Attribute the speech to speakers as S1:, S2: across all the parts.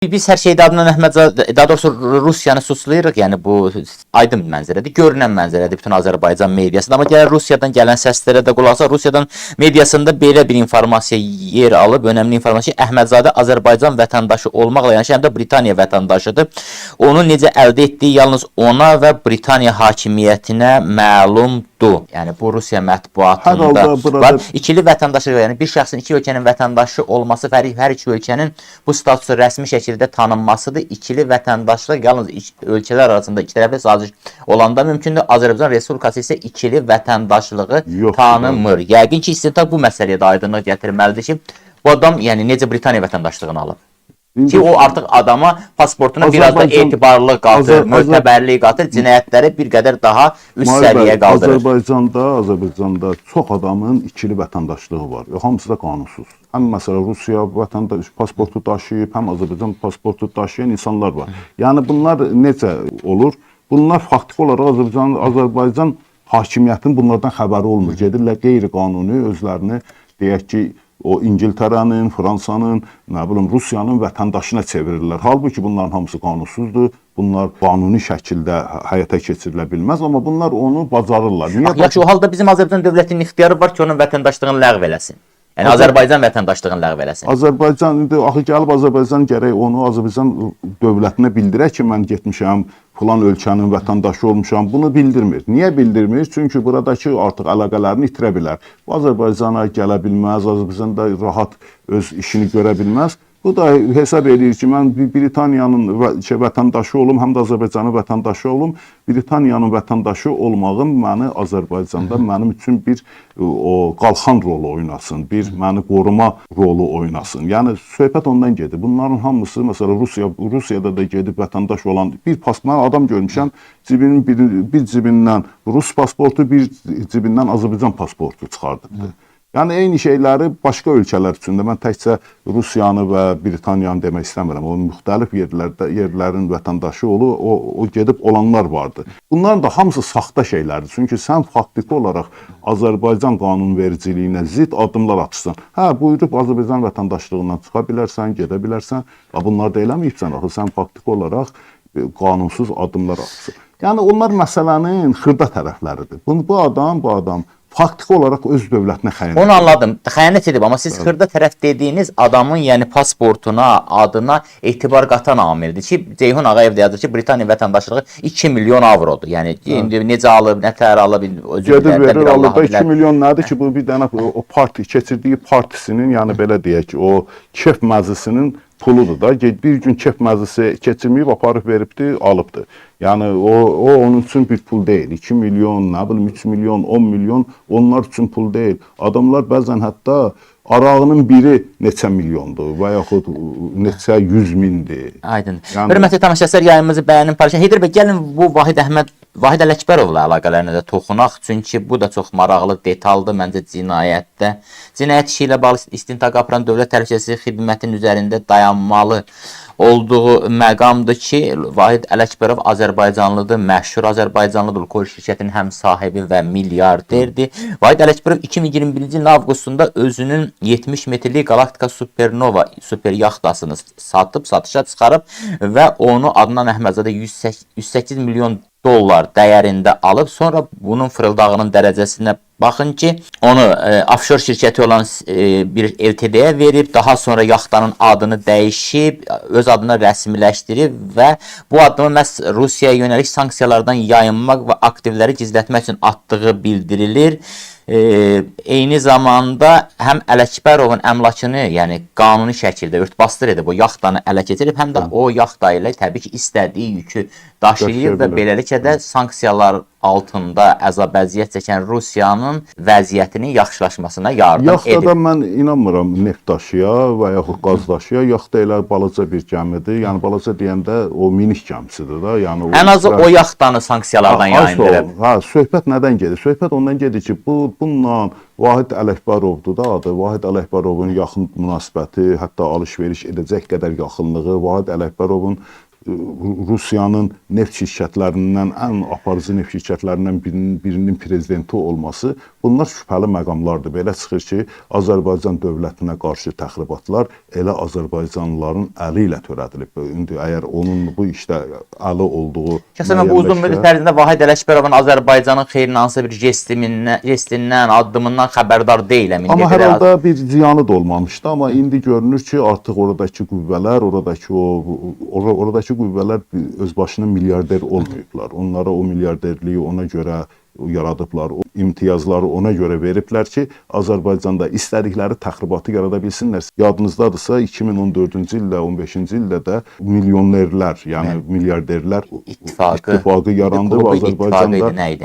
S1: Biz hər şeydə Adnan Əhmədzadə, daha doğrusu Rusiyanı suçlayırıq, yəni bu aydın mənzərədir, görünən mənzərədir bütün Azərbaycan mediasında. Amma gəlir Rusiyadan gələn səslərə də qulaq asaq, Rusiyadan mediasında belə bir informasiya yer alıb, önəmli informasiya, Əhmədzadə Azərbaycan vətəndaşı olmaqla, yəni həm də Britaniya vətəndaşıdır. Onu necə əldə etdiyi yalnız ona və Britaniya hakimiyyətinə məlumdur. Yəni bu Rusiya mətbuatında var. İkili vətəndaşlıq, yəni bir şəxsin iki ölkənin vətəndaşı olması, hər iki ölkənin bu statusu rəsmi şəkildə tanınmasıdır. İkili vətəndaşlıq yalnız ölkələr arasında iki tərəfli saziş olanda mümkündür. Azərbaycan Respublikası isə ikili vətəndaşlığı tanımır. Yəqin ki, istintaq bu məsələyə də aydınlıq gətirməlidir ki, bu adam yəni necə Britaniya vətəndaşlığını alıb. Ki o artıq adama pasportuna biraz da etibarlı qatır, mötəbərlik qatır, cinayətləri bir qədər daha üst səviyyə qaldırır.
S2: Azərbaycanda çox adamın ikili vətəndaşlığı var. Hamısı da qanunsuz. Həm məsələn Rusiya vətəndaş pasportu daşıyıb, həm Azərbaycan pasportu daşıyan insanlar var. Yəni bunlar necə olur? Bunlar faktiki olaraq Azərbaycan hakimiyyətinin bunlardan xəbəri olmur. Gedirlər qeyri-qanuni özlərini deyək ki, o İngiltərənin, Fransanın, nə bilim, Rusiyanın vətəndaşına çevirirlər. Halbuki bunların hamısı qanunsuzdur. Bunlar qanuni şəkildə həyata keçirilə bilməz, amma bunlar onu bacarırlar.
S1: Yaxşı, o halda bizim Azərbaycan dövlətinin ixtiyarı var ki, onun vətəndaşlığını ləğv eləsin. Yəni Azərbaycan vətəndaşlığını ləğv eləsin.
S2: Azərbaycan, indi axı gəlib Azərbaycan gərək onu Azərbaycan dövlətinə bildirək ki, mən getmişəm, filan ölkənin vətəndaşı olmuşam, bunu bildirmir. Niyə bildirmir? Çünki buradakı artıq əlaqələrini itirə bilər. Azərbaycana gələ bilməz, Azərbaycanda rahat öz işini görə bilməz. Bu da hesab edir ki, mən Britaniyanın vətəndaşı olum, həm də Azərbaycanın vətəndaşı olum. Britaniyanın vətəndaşı olmağım məni Azərbaycanda mənim üçün bir qalxan rolu oynasın, bir məni qoruma rolu oynasın. Yəni söhbət ondan gedir. Bunların hamısı, məsələn, Rusiyada da gedib vətəndaş olan bir pasport, adam görmüşəm, bir cibindən Rus pasportu, bir cibindən Azərbaycan pasportu çıxardıbdır. Yəni eyni şeyləri başqa ölkələr üçün də mən təkcə Rusiyanı və Britaniyanı demək istəmirəm. O müxtəlif yerlərin vətəndaşı olub, o gedib olanlar vardır. Bunların da hamısı saxta şeylərdir. Çünki sən faktiki olaraq Azərbaycan qanunvericiliyinə zidd addımlar atırsan. Hə, buyurub Azərbaycan vətəndaşlığından çıxa bilərsən, gedə bilərsən. Bunlar da eləməyibsən axı, sən faktiki olaraq qanunsuz addımlar atırsan. Yəni onlar məsələnin xırda tərəfləridir. Bu adam faktiki olaraq öz dövlətinə xəyanət edib.
S1: Onu anladım. Xəyanət edib, amma siz xırda tərəf dediyiniz adamın, yəni pasportuna, adına etibar qatan amildir ki, Ceyhun Ağayev də yazır ki, Britaniya vətəndaşlığı 2 milyon avrodur. Yəni necə alıb, nə tər alıb, özü
S2: gedir verir, alıb da 2 milyon nədir ki, bu bir dənə o parti, keçirdiyi partisinin, yəni belə deyək ki, o kef məclisinin puludur da. Bir gün kef məclisi keçirməyib, aparıb veribdir, alıbdır. Yəni o onun üçün bir pul deyil. 2 milyon, nə bilim 3 milyon, 10 milyon onlar üçün pul deyil. Adamlar bəzən hətta arağının biri neçə milyondur və yaxud neçə 100 mindir.
S1: Aydın. Hörmətli tamaşaçılar, yayımımızı bəyənin, paylaşın. Heydər bəy, gəlin bu Vahid Ələkbərovla əlaqələrinə də toxunaq. Çünki bu da çox maraqlı detaldır məncə cinayətdə. Cinayət işi ilə bağlı istintaq aparan Dövlət Təhlükəsizlik Xidmətinin üzərində dayanmalı olduğu məqamdır ki, Vahid Ələkbərov Azərbaycanlıdır, məşhur Azərbaycanlıdır, Lukoil şirkətinin həm sahibi və milyarderdir. Vahid Ələkbərov 2021-ci ilin avqustunda özünün 70 metrlik Galaktika Supernova super yaxtasını satışa çıxarıb və onu Adnan Əhmədzadə 108 milyon dollar dəyərində alıb. Sonra bunun fırıldağının dərəcəsinə baxın ki, onu offshore şirkəti olan bir LTD-yə verib, daha sonra yaxtanın adını dəyişib, öz adına rəsmiləşdirib və bu addımı məhz Rusiyaya yönəlik sanksiyalardan yayınmaq və aktivləri gizlətmək üçün atdığı bildirilir. Eyni zamanda həm Ələkbərovun əmlakını, yəni qanuni şəkildə örtbasdır edib, o yaxtanı ələ keçirib, həm də o yaxta ilə təbii ki, istədiyi yükü daşıyıb və beləliklə də sanksiyalar altında əzab-əziyyət çəkən Rusiyanın vəziyyətinin yaxşılaşmasına yardım edib.
S2: Yaxtada mən inanmıram neft daşıya və yaxud qaz daşıya. Yaxta elə balaca bir gəmidir. Yəni balaca deyəndə o minik gəmisidir da. Yəni
S1: ən azı o yaxtanı sanksiyalardan yayındırıb.
S2: Söhbət nədən gedir? Söhbət ondan gedir ki, bununla Vahid Ələkbərovdur da adı. Vahid Ələkbərovun yaxın münasibəti, hətta alış-veriş edəcək qədər yaxınlığı, Vahid Ələkbərovun Rusiyanın neft şirkətlərindən, ən aparıcı neft şirkətlərindən birinin prezidenti olması, bunlar şübhəli məqamlardır. Belə çıxır ki, Azərbaycan dövlətinə qarşı təxribatlar elə Azərbaycanlıların əli ilə törədilib. İndi əgər onun bu işdə əli olduğu
S1: Şəxsən bu uzun müddət ərzində Vahid Ələkbərovun Azərbaycanın xeyrinə hansısa bir gestindən, addımından xəbərdar deyiləm.
S2: Amma hər halda bir ziyanı da olmamışdı. Amma indi görünür ki, artıq oradakı qüvvələr, oradakı qüvvələr öz başına milyarder olmayıblar. Onlara o milyarderliyi ona görə yaradıblar, o imtiyazları ona görə veriblər ki, Azərbaycanda istədikləri təxribatı yarada bilsinlər. Yadınızdadırsa 2014-cü ildə, 15-ci ildə də milyonerlər, yəni milyarderlər ittifaqı yarandı və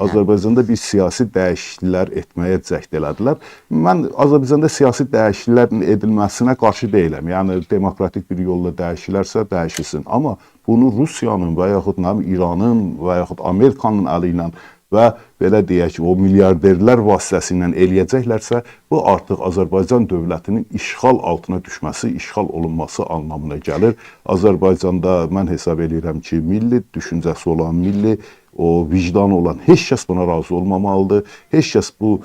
S2: Azərbaycanda bir siyasi dəyişikliklər etməyə cəhd elədilər. Mən Azərbaycanda siyasi dəyişikliklərin edilməsinə qarşı deyiləm. Yəni demokratik bir yolla dəyişilərsə dəyişilsin. Amma bunu Rusiyanın və yaxud İranın və yaxud Amerikanın əli ilə və belə deyək ki, o milyarderlər vasitəsilə eləyəcəklərsə, bu artıq Azərbaycan dövlətinin işğal altına düşməsi, işğal olunması anlamına gəlir. Azərbaycanda mən hesab edirəm ki, milli düşüncəsi olan, milli o vicdan olan heç kəs buna razı olmamalıdır, heç kəs bu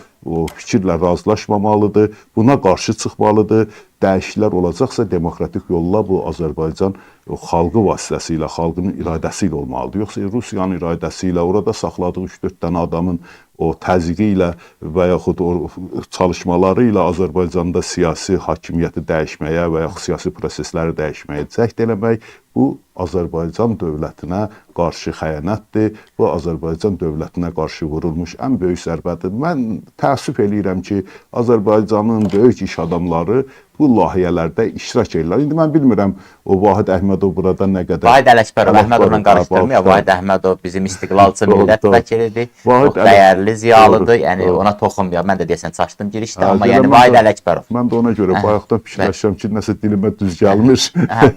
S2: fikirlə razılaşmamalıdır, buna qarşı çıxmalıdır. Dəyişikliklər olacaqsa demokratik yolla bu Azərbaycan xalqı vasitəsilə, xalqının iradəsi ilə olmalıdır. Yoxsa Rusiyanın iradəsi ilə, orada saxladığı 3-4 dənə adamın o təzyiqi ilə və yaxud o çalışmaları ilə Azərbaycanda siyasi hakimiyyəti dəyişməyə və yaxud siyasi prosesləri dəyişməyə cəhd eləmək, bu Azərbaycan dövlətinə qarşı xəyanətdir, bu Azərbaycan dövlətinə qarşı vurulmuş ən böyük zərbədir. Mən təəssüf eləyirəm ki, Azərbaycanın böyük iş adamları bu layihələrdə iştirak edirlər. İndi mən bilmirəm o Vahid Əhmədov burada nə qədər...
S1: Vahid Ələkbərov, Əhmədovla qarışdırmıyor. Vahid Əhmədov bizim istiqlalçı millət vəkilidir. Çox dəyərli, ziyalıdır. Yəni ona toxunmuyor. Mən də deyəsən çaşdım girişdə, amma yəni Vahid Ələkbərov.
S2: Mən də ona görə bayaqdan fikirləşirəm ki, nəsə dilimə düz gəlmir.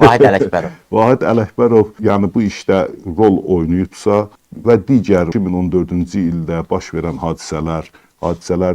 S1: Vahid Ələkbərov.
S2: Vahid Ələkbərov yəni bu işdə rol oynayıbsa və digər 2014-cü ildə baş verən hadisələr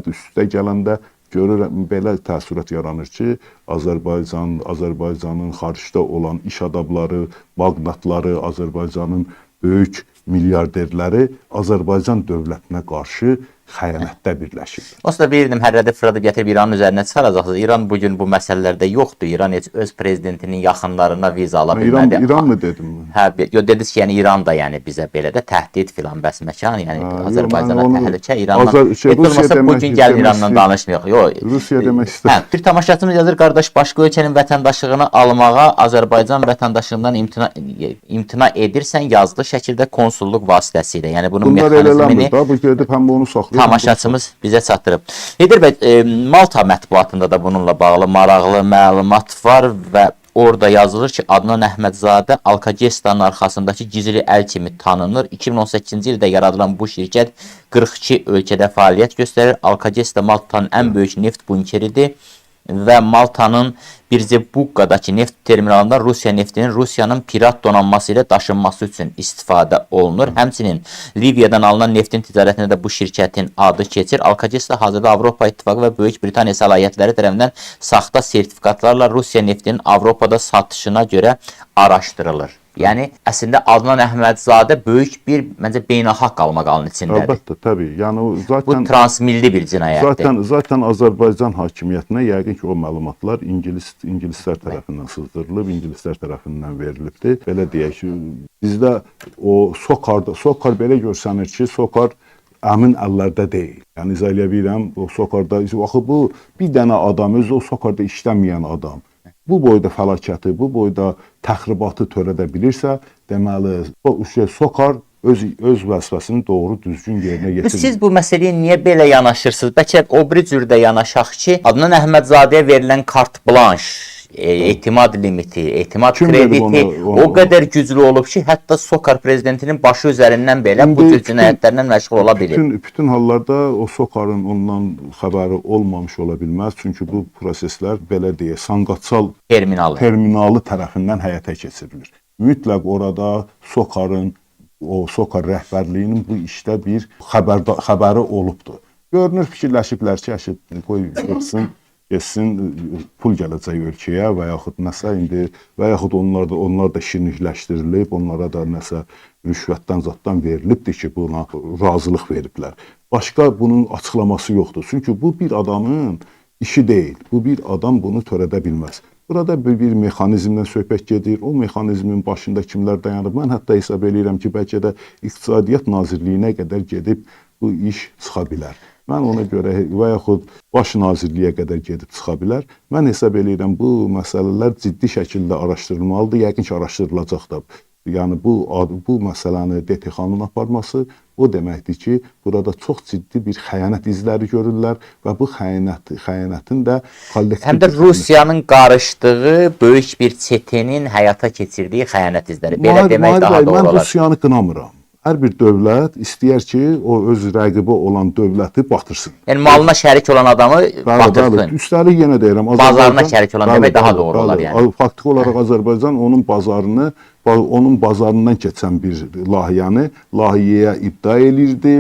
S2: üst-üstə gələndə görürəm, belə təəssürat yaranır ki, Azərbaycanın xaricdə olan iş adamları, maqnatları, Azərbaycanın böyük milyarderləri Azərbaycan dövlətinə qarşı xəyanətdə birləşir.
S1: Onsuz da bilirdim, hərrədib fırladıb gətirib İranın üzərinə çıxaracaqsınız. İran bugün bu məsələlərdə yoxdur. İran heç öz prezidentinin yaxınlarına viza ala bilmədi.
S2: İran mı dedim?
S1: Hə, dediniz ki, yəni İran da yəni bizə belə də təhdid filan bəs məkan, yəni Azərbaycana təhlükə İrandan. Heç olmasa bugün gəlin İrandan danışmayaq.
S2: Rusiya demək istəyir.
S1: Bir tamaşaçımız yazır, qardaş, başqa ölkənin vətəndaşlığını almağa Azərbaycan vətəndaşlığından imtina edirsən yazılı şəkildə konsulluq vasitəsilə. Yəni bunun mexanizmini
S2: bu gedib həm onu saxlayır.
S1: Tamaşaçımız bizə çatdırıb. Heydər bəy, Malta mətbuatında da bununla bağlı maraqlı məlumat var və orada yazılır ki, Adnan Əhmədzadə Alkagestanın arxasındakı gizli əl kimi tanınır. 2018-ci ildə yaradılan bu şirkət 42 ölkədə fəaliyyət göstərir. Alkagesta Maltanın ən böyük neft bunkeridir və Maltanın Birzebuqadakı neft terminalında Rusiya neftinin Rusiyanın pirat donanması ilə daşınması üçün istifadə olunur. Həmçinin Liviyadan alınan neftin ticarətində də bu şirkətin adı keçir. Alkagesta hazırda Avropa İttifaqı və Böyük Britaniya səlahiyyətləri tərəfindən saxta sertifikatlarla Rusiya neftinin Avropada satışına görə araşdırılır. Yəni əslində Adnan Əhmədzadə böyük bir məncə beynəlxalq qalmaqalın içindədir.
S2: Əlbəttə, təbii. Yəni
S1: bu transmilli bir cinayətdir.
S2: Zaten Azərbaycan hakimiyyətinə yəqin ki, o məlumatlar ingilislər tərəfindən sızdırılıb, ingilislər tərəfindən verilibdir. Belə deyək ki, bizdə o SOCAR belə görsənir ki, SOCAR əmin əllərdə deyil. Yəni izah edə bilirəm, o SOCAR-da axı bu bir dənə adam, özü o SOCAR-da işləməyən adam bu boyda fəlakəti, bu boyda təxribatı törədə bilirsə, deməli, SOCAR öz vəzifəsini doğru düzgün yerinə yetirmir.
S1: Siz bu məsələyə niyə belə yanaşırsınız? Bəlkə o bir cürdə yanaşaq ki, Adnan Əhmədzadəyə verilən kart blanş, etimad limiti, etimad krediti o qədər güclü olub ki, hətta SOCAR prezidentinin başı üzərindən belə bu cür cinayətlərlə məşğul ola bilir.
S2: Bütün hallarda o SOCAR-ın ondan xəbəri olmamış ola bilməz. Çünki bu proseslər belə deyək, Sanqaçal terminalı tərəfindən həyata keçirilir. Mütləq orada SOCAR rəhbərliyinin bu işdə bir xəbəri olubdur. Görünür, fikirləşiblər ki, qoy çıxsın. getsin pul gələcək ölkəyə və yaxud nəsə indi və yaxud onlar da şirinlikləşdirilib, onlara da nəsə rüşvətdən zaddan verilibdir ki, buna razılıq veriblər. Başqa bunun açıqlaması yoxdur. Çünki bu bir adamın işi deyil. Bu bir adam bunu törədə bilməz. Burada bir mexanizmdən söhbət gedir. O mexanizmin başında kimlər dayanır? Mən hətta hesab edirəm ki, bəlkə də İqtisadiyyat Nazirliyinə qədər gedib bu iş çıxa bilər. Mən ona görə və yaxud Baş Nazirliyə qədər gedib çıxa bilər. Mən hesab edirəm bu məsələlər ciddi şəkildə araşdırılmalıdır. Yəqin ki, araşdırılacaq da. Yəni bu məsələni DTX-nın aparması o deməkdir ki, burada çox ciddi bir xəyanət izləri görürlər və bu xəyanətin də kollektiv...
S1: Həm də Rusiyanın qarışdığı böyük bir çetenin həyata keçirdiyi xəyanət izləri. Belə demək daha doğru olar.
S2: Mən Rusiyanı qınamıram. Hər bir dövlət istəyər ki, o öz rəqibi olan dövləti batırsın.
S1: Yəni malına şərik olan adamı batırsın.
S2: Üstəlik yenə deyirəm,
S1: bazarına şərik olan demək daha doğru olar yəni.
S2: Faktiki olaraq Azərbaycan onun bazarından keçən bir layihəyə iddia elirdi.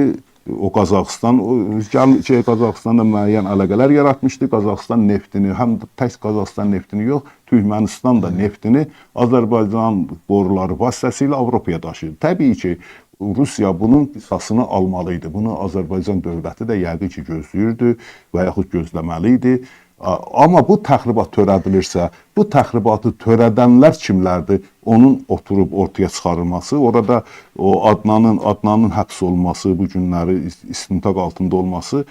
S2: O Qazaxıstanla müəyyən əlaqələr yaratmışdı. Qazaxıstan neftini, həm də tək Qazaxıstan neftini yox, Türkmənistan da neftini Azərbaycan boruları vasitəsilə Avropaya daşıyır. Təbii ki, Rusiya bunun qisasını almalıydı. Bunu Azərbaycan dövləti də yəqin ki, gözləyirdi və yaxud gözləməli idi. Amma bu təxribat törədilirsə, bu təxribatı törədənlər kimlərdir? Onun oturub ortaya çıxarılması, orada o Adnanın həbs olması, bu günləri istintaq altında olması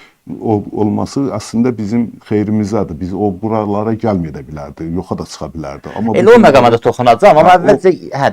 S2: əslində bizim xeyrimizədir. Biz o buralara gəlməyə də bilərdi, yoxa da çıxa bilərdi.
S1: Elə o məqama da toxunacağam, amma əvvəlcə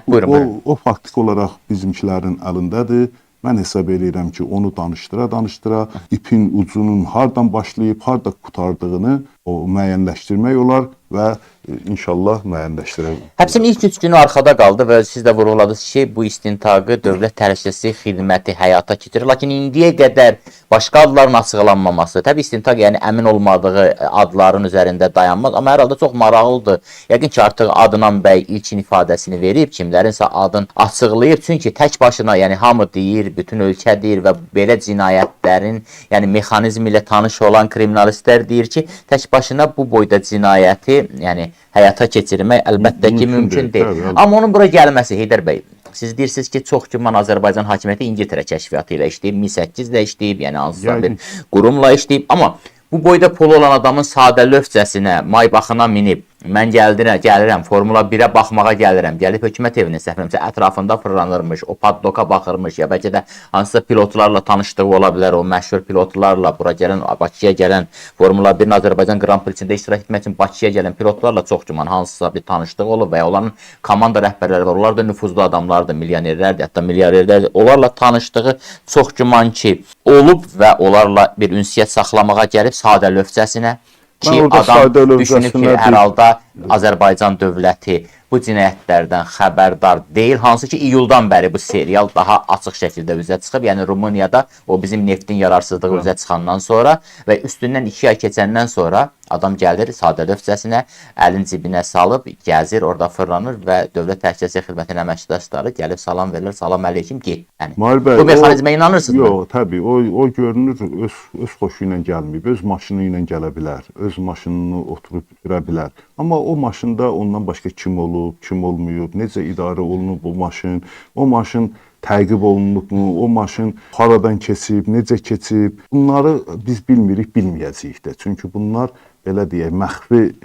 S1: buyurun.
S2: O faktik olaraq bizimkilərin əlindədir. Mən hesab edirəm ki, onu danışdıra, ipin ucunun hardan başlayıb, harda qurtardığını müəyyənləşdirmək olar və inşallah müəyyənləşdirək.
S1: Həbsin ilk 3 günü arxada qaldı və siz də vurğuladınız ki, bu istintaqı Dövlət Təhlükəsizlik Xidməti həyata keçirir. Lakin indiyə qədər başqa adların açıqlanmaması, təbii istintaq yəni əmin olmadığı adların üzərində dayanmaz, amma hər halda çox maraqlıdır. Yəqin ki, artıq Adnan bəy ilkin ifadəsini verib, kimlərinsə adını açıqlayıb. Çünki tək başına, yəni hamı deyir, bütün ölkə deyir və belə cinayətlərin, yəni mexanizmi ilə tanış olan kriminalistlər deyir ki, tək başına bu boyda cinayəti, yəni həyata keçirmək əlbəttə ki, mümkün deyil. Amma onun bura gəlməsi, Heydər bəy, siz deyirsiniz ki, çox güman Azərbaycan hakimiyyəti İngiltərə kəşfiyyatı ilə işləyib, Mi-8 ilə işləyib, yəni hansısa bir qurumla işləyib. Amma bu boyda pulu olan adamın sadə lövcəsinə, may baxına minib, mən gəlirəm, Formula 1-ə baxmağa gəlirəm, gəlib hökumət evinin səhvləmsə ətrafında fırlanırmış, o paddoka baxırmış, ya bəlkə də hansısa pilotlarla tanışdığı ola bilər, o məşhur pilotlarla, bura gələn, Bakıya gələn, Formula 1-in Azərbaycan Grand Prix-sində iştirak etmək üçün Bakıya gələn pilotlarla çox güman hansısa bir tanışdığı olub və ya onların komanda rəhbərləri var, onlar da nüfuzlu adamlardır, milyonerlərdir, hətta milyarderlərdir, onlarla tanışdığı çox güman ki, olub və onlarla bir ünsiyyət saxlamağa gəlib sadə lövcəsinə ki, adam düşünüb ki, hər halda Azərbaycan dövləti bu cinayətlərdən xəbərdar deyil. Hansı ki, iyuldan bəri bu serial daha açıq şəkildə üzə çıxıb. Yəni, Rumuniyada o bizim neftin yararsızlığı üzə çıxandan sonra və üstündən 2 ay keçəndən sonra adam gəlir sadə lövcəsinə, əlin cibinə salıb, gəzir, orada fırlanır və Dövlət Təhlükəsizlik Xidmətinin əməkdaşları gəlib salam verirlər, salam əleykum, get. Bu mexanizmə inanırsınız mı?
S2: Yox, təbii, o görünür, öz xoşu ilə gəlməyib, öz maşını ilə gələ bilər, öz maşınını oturub bitirə bilər. Amma o maşında ondan başqa kim olub, kim olmayıb, necə idarə olunub o maşın təqib olunubmu, o maşın haradan keçib, necə keçib, bunları biz bilmirik, bilməyəcəyik də. Çünki bunlar belə deyək, məxfi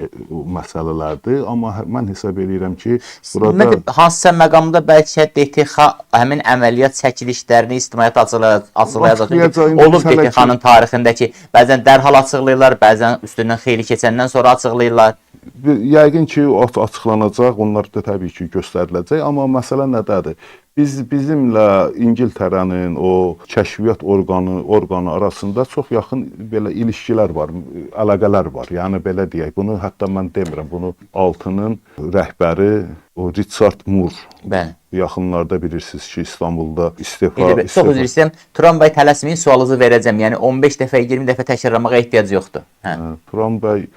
S2: məsələlərdir, amma mən hesab edirəm ki, burada...
S1: Hansısa məqamda bəlkə DTX həmin əməliyyat çəkilişlərini ictimaiyyətə açıqlayacaq. Olub DTX-nın tarixində ki, bəzən dərhal açıqlayırlar, bəzən üstündən xeyli keçəndən sonra açıqlayırlar.
S2: Yəqin ki, açıqlanacaq, onlar da təbii ki, göstəriləcək, amma məsələ nədədir? Bizimlə İngiltərənin o kəşfiyyat orqanı arasında çox yaxın belə ilişkilər var, əlaqələr var. Yəni belə deyək, bunu hətta mən demirəm, bunu Altının rəhbəri o Richard Moore yaxınlarda bilirsiniz ki, İstanbulda istefa...
S1: Çox üzr istəyirəm, Turan bəy tələsməyin sualınızı verəcəm. Yəni 15 dəfə, 20 dəfə təkrarlamağa ehtiyac yoxdur.
S2: Turan bəy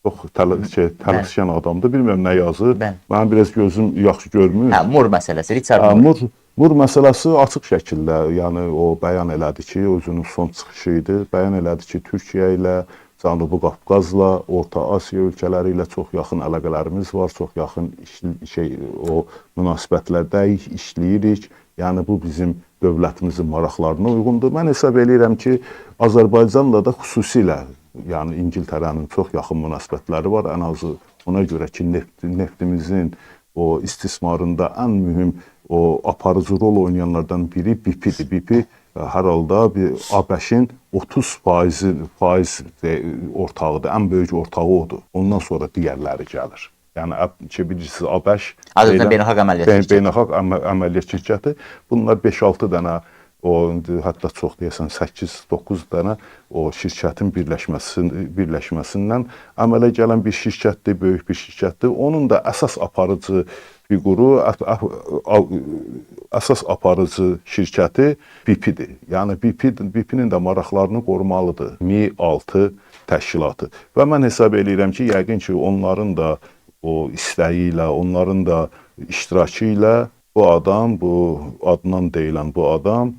S2: çox tələskən adamdır, bilmirəm nə yazır. Mənim biraz gözüm yaxşı görmür.
S1: Mur məsələsi, Richard Moore.
S2: Mur məsələsi açıq şəkildə, yəni o bəyan elədi ki, özünün son çıxışı idi. Bəyan elədi ki, Türkiyə ilə Cənubi Qafqazla, Orta Asiya ölkələri ilə çox yaxın əlaqələrimiz var, çox yaxın o münasibətlərdə işləyirik. Yəni bu bizim dövlətimizin maraqlarına uyğundur. Mən hesab edirəm ki, Azərbaycanla da xüsusilə, yəni İngiltərənin çox yaxın münasibətləri var. Ən azı ona görə ki, neftimizin o istismarında ən mühüm o aparıcı rol oynayanlardan biri BP-dir. BP hər halda ABŞ-in 30% ortağıdır, ən böyük ortağı odur. Ondan sonra digərləri gəlir. Yəni bilirsiniz, ABŞ
S1: Azərbaycan beynəlxalq əməliyyat şirkəti.
S2: Beynəlxalq əməliyyat şirkəti. Bunlar 5-6 dənə hətta çox deyəsən 8-9 dənə o şirkətin birləşməsindən əmələ gələn bir şirkətdir, böyük bir şirkətdir. Onun da əsas aparıcı fiquru, əsas aparıcı şirkəti BP-dir. Yəni BP-nin də maraqlarını qorumalıdır. Mi-6 təşkilatı. Və mən hesab edirəm ki, yəqin ki, onların da o istəyi ilə, onların da iştirakı ilə bu adam, bu Adnan deyilən bu adam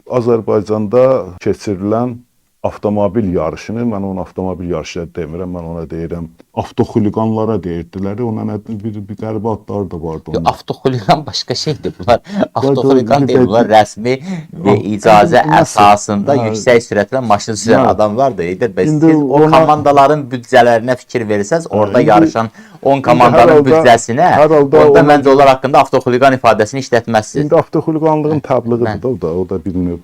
S2: Azərbaycanda keçirilən avtomobil yarışını, mən onu avtomobil yarışı demirəm, mən ona deyirəm, avtoxuliqanlara deyirdilər, ona bir qəribə adları da vardı.
S1: Avtoxuliqan başqa şeydir bunlar. Avtoxuliqan deyil, bunlar rəsmi və icazə əsasında yüksək sürətlə maşın sürən adamlardır. Siz o komandaların büdcələrinə fikir verirsəz, orada yarışan 10 komandanın büdcəsinə, onda məncə onlar haqqında avtoxuliqan ifadəsini işlətməzsiniz.
S2: İndi avtoxuliqanlığın təbliğidir o da bilinir.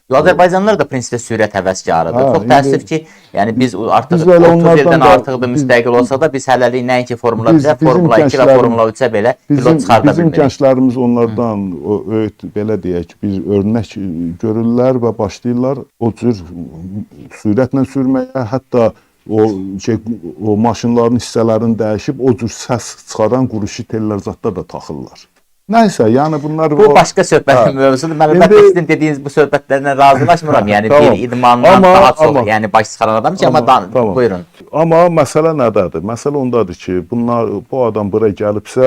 S1: Azərbaycanlılar da prinsipdə sürət həvəskarıdır. Çox təəssüf ki, yəni biz artıq 30 ildən artıqdır müstəqil olsa da biz hələlik nəinki Formula 1-ə, Formula 2 və Formula 3-ə belə pilot çıxarda bilmirik.
S2: Bizim gənclərimiz onlardan belə deyək, bir örnək görürlər və başlayırlar o cür sürətlə sürməyə, hətta o maşınların hissələrini dəyişib o cür səs çıxaran quruşitellər zadlar da taxırlar. Nəysə, yəni bunlar...
S1: Bu başqa söhbətin mövzusudur. Mən əlbəttə sizin dediyiniz bu söhbətlərlə razılaşmıram. Yəni bir idmandan daha çox, yəni baş çıxaran adam ki, amma buyurun.
S2: Amma məsələ nədədir? Məsələ ondadır ki, bu adam bura gəlibsə,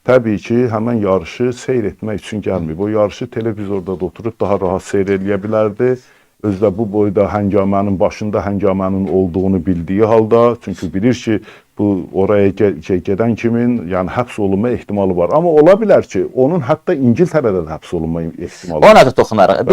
S2: təbii ki, həmən yarışı seyr etmək üçün gəlməyib. O yarışı televizorda da oturub daha rahat seyr eləyə bilərdi. Özü də bu boyda həngamənin başında həngamənin olduğunu bildiyi halda, çünki bilir ki, bu oraya gedən kimin yəni həbs olunma ehtimalı var. Amma ola bilər ki, onun hətta İngiltərədə də həbs olunma ehtimalı var.
S1: Ona da toxunarıq.